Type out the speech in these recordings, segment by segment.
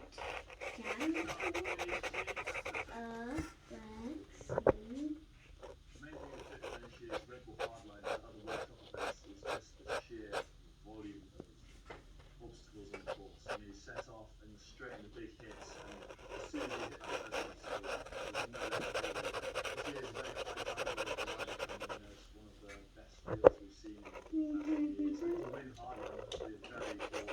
Down to let's see. Main thing with fit finish is Red Bull Hardline and other workshop events is just the sheer volume of obstacles on the course. I mean, you set off and you're straight in the big hits, and as soon as you hit the first obstacle, there's no left over. It is very high caliber of riding, and it's one of the best fields we've seen in the past few years. And to win Hardline, you have to be a very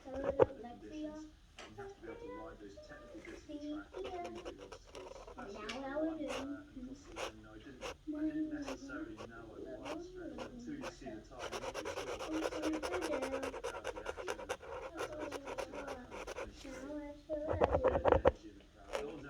all-round rider. You have to be able to adapt to different weather conditions, and you have to be able to ride those technical bits of the track between the big obstacles. That's just the one, and Posca, I didn't necessarily know I won the sprint until you see the time. You're not really sure what to say about the crowd reaction as I was crossing that finish straight. The energy in the crowd. No one's ever got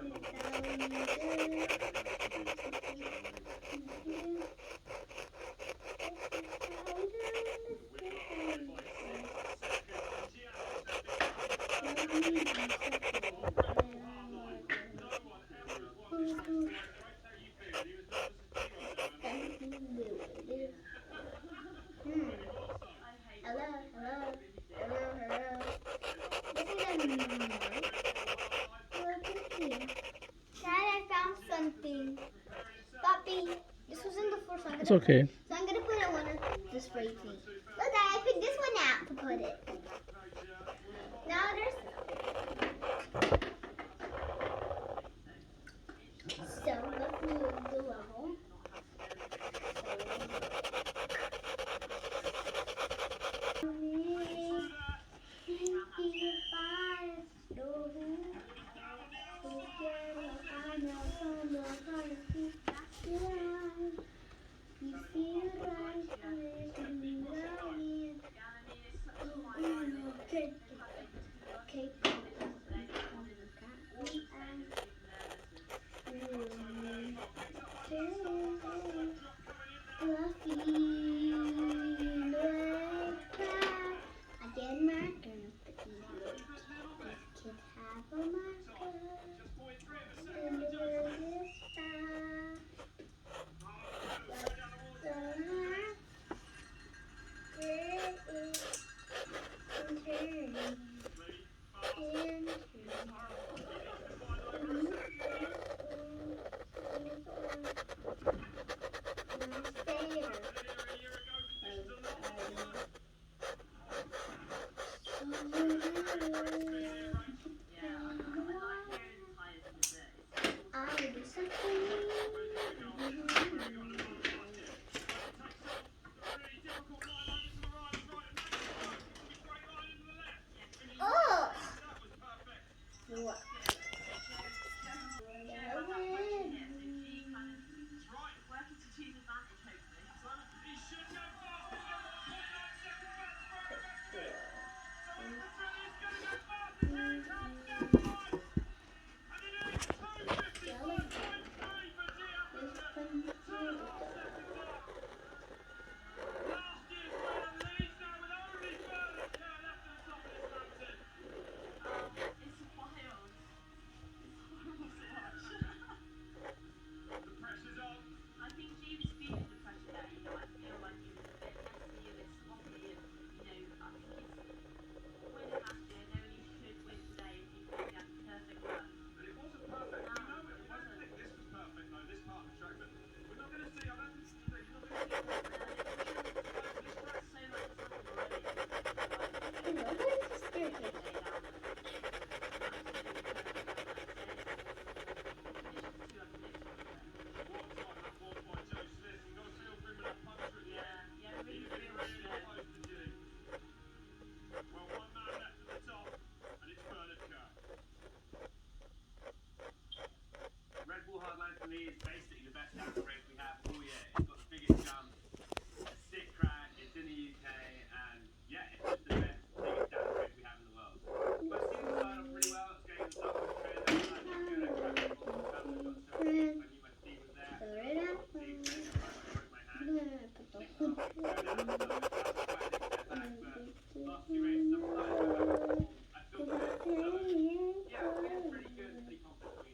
the everything I can do to join in. Something. Poppy, this wasn't the first one. It's okay. So I'm gonna put it one of the spray paint. Look, I picked this one out to put it. Now there's so let's move the level. For me, it's basically the best downhill race we have all year. It's got the biggest jump, a sick track, it's in the UK, and yeah, it's just the best, biggest downhill race we have in the world. But it seems to start off pretty well. It's getting the start of the trail. I was good at track before the travel. I got so deep. I knew my speed was there. Deep, I broke my hand. Six and a half weeks ago now, so I was quite a step back. But last few races, I'm starting to go back to form. I feel good. So yeah, I'm feeling pretty good, pretty confident.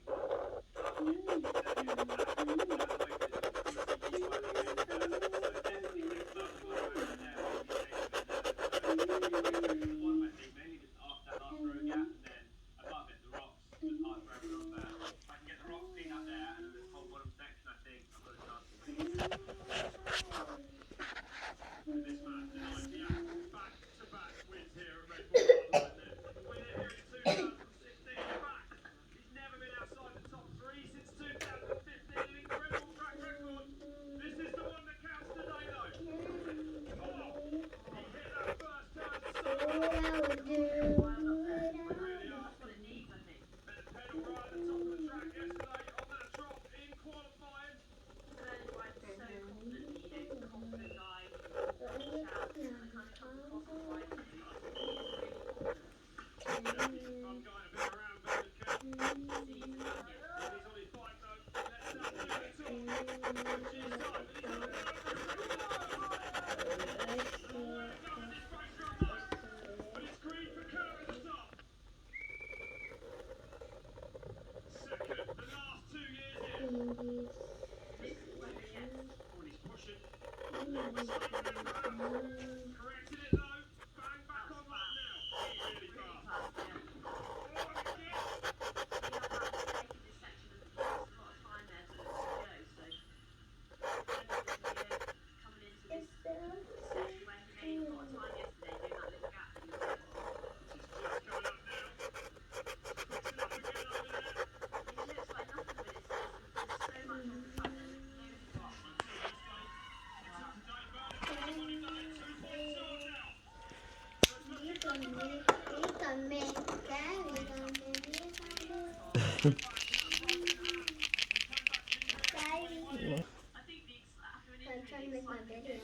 I'm trying to make my video.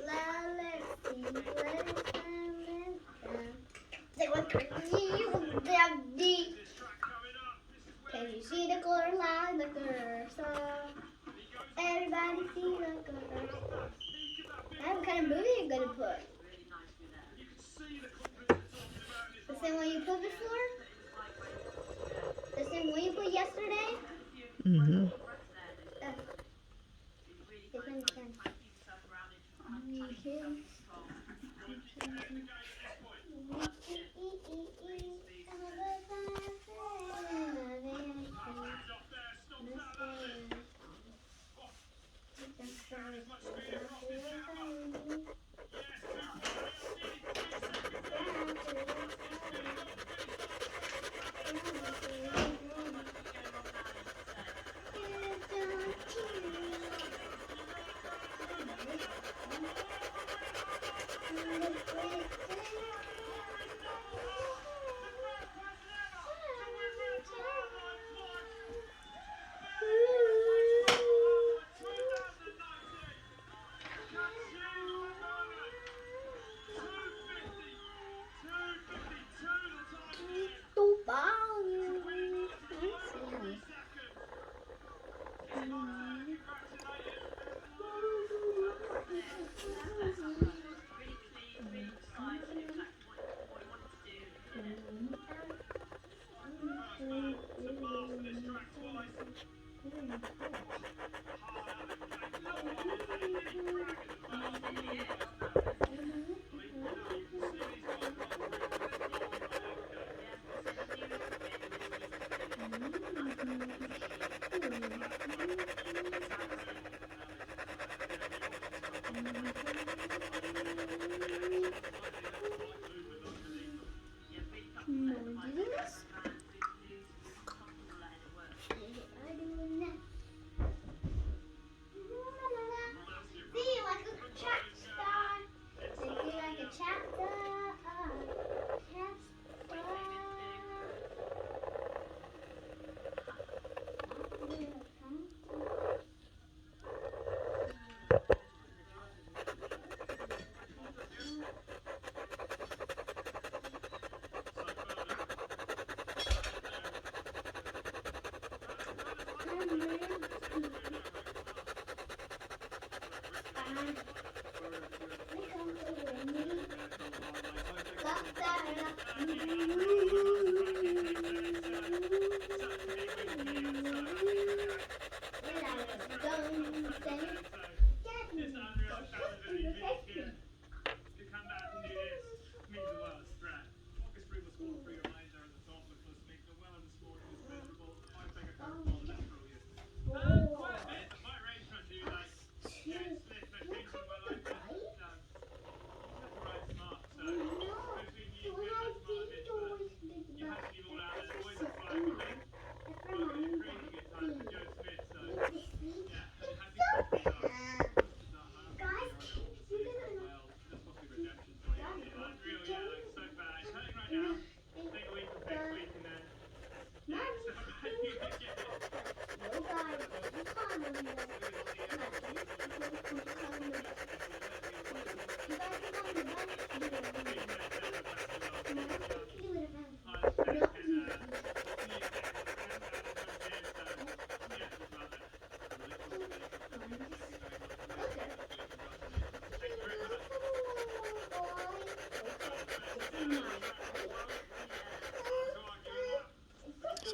Let's see, let's say what can you see the color line, the cursor? Everybody see the cursor. What kind of movie are you gonna put? The same one you put before? The same one you put yesterday? Mm-hmm.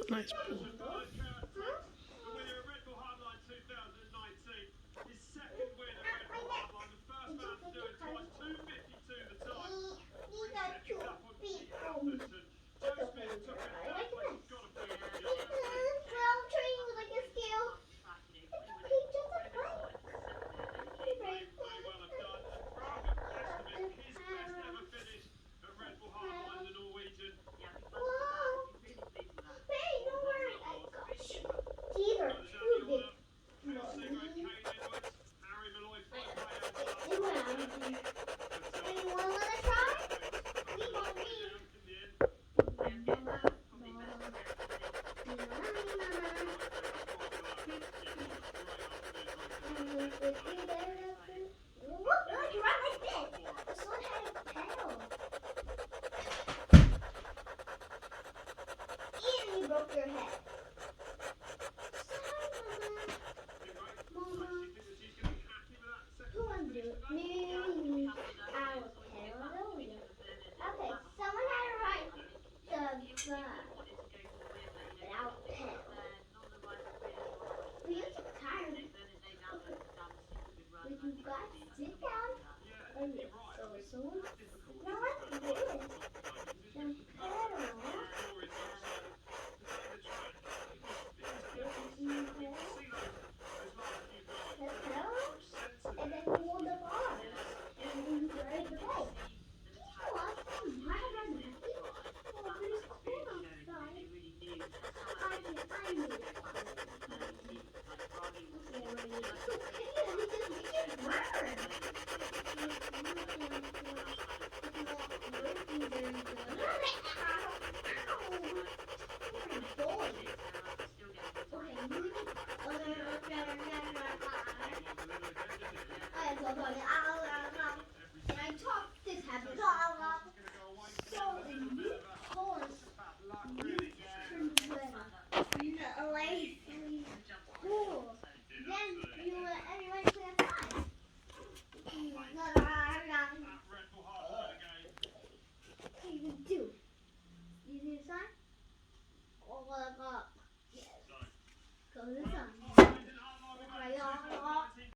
Nice ball.